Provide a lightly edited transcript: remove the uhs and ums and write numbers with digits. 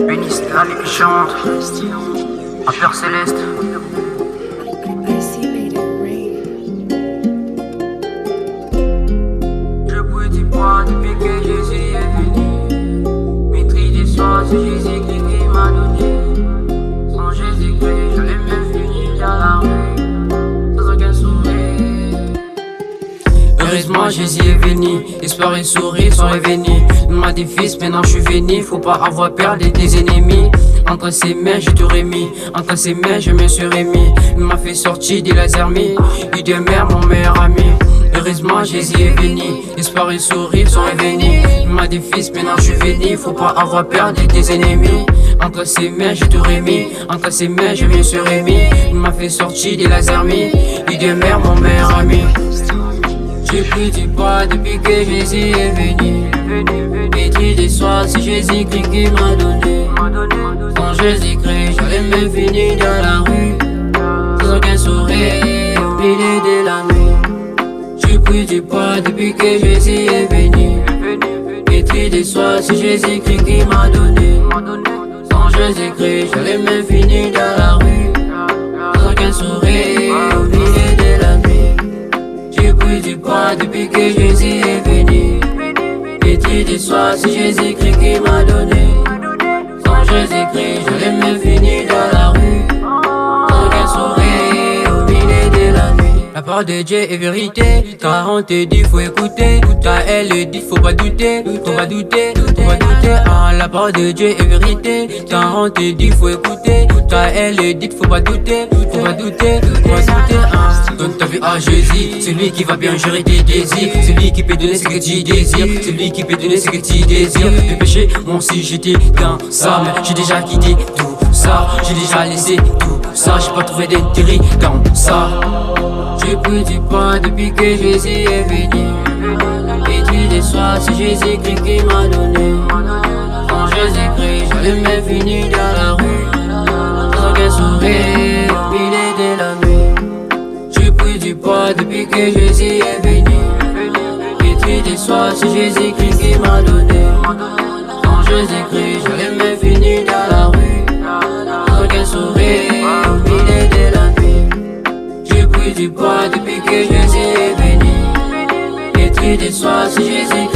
Bénisse la vie qui chante, à Père Céleste. Je prie du poids depuis que Jésus est venu. Maîtrise des soins, c'est Jésus-Christ qui m'a donné. Sans Jésus-Christ, j'allais me finir dans la rue, sans aucun sourire. Heureusement Jésus est venu, espoir et sourire sont revenus. Il m'a dit fils, maintenant je suis venu, faut pas avoir peur des ennemis. Entre ses mains j'ai tout remis, entre ses mains je me suis remis. Il m'a fait sortir de la armées, il demeure mon meilleur ami. Heureusement Jésus est venu, espoir et sourire sont revenus. Il m'a dit fils, maintenant je suis venu, faut pas avoir peur des ennemis. Entre ses mains j'ai tout remis, entre ses mains je me suis remis. Il m'a fait sortir de la armées, il demeure mon meilleur ami. J'ai pris du poids depuis que Jésus est venu. Maîtrise des soirs, c'est Jésus-Christ qui m'a donné. Sans Jésus-Christ, j'allais me finir dans la rue, sans aucun sourire au milieu de la nuit. J'ai pris du poids depuis que Jésus est venu. Maîtrise des soirs, c'est Jésus-Christ qui m'a donné. Sans Jésus-Christ, j'allais me finir dans la rue, sans aucun sourire au milieu de la nuit. J'ai pris du poids depuis que Jésus est venu. Maîtrise des soirs, c'est Jésus-Christ qui m'a donné. Sans Jésus-Christ, j'allais me finir dans la rue, sans aucun sourire au milieu de la nuit. La parole de Dieu est vérité, car on te dit faut écouter. Car elle le dit faut pas douter, faut pas douter, faut pas douter. Ah, la parole de Dieu est vérité, car on te dit faut écouter. Car elle le dit faut pas douter, faut pas douter, faut pas douter. Ah. Donne ta vie à Jésus, celui qui va bien gérer tes désirs, celui qui peut donner ce que tu désires, celui qui peut donner ce que tu désires. Le péché, moi aussi j'étais dans ça, mais j'ai déjà quitté tout ça, j'ai déjà laissé tout ça, j'ai pas trouvé d'intérêt dans ça. J'ai pris du poids depuis que Jésus est venu. Maîtrise des soirs, c'est Jésus-Christ qui m'a donné. Sans Jésus-Christ, j'allais me finir dans la rue, sans aucun sourire au milieu de la nuit. J'ai pris du poids depuis que Jésus est venu. Maîtrise des soirs, c'est Jésus-Christ qui m'a donné. Sans Jésus-Christ, j'allais me finir dans la rue, sans aucun sourire au milieu de la nuit. J'ai pris du poids depuis que Jésus est venu. Maîtrise des soirs, c'est Jésus-Christ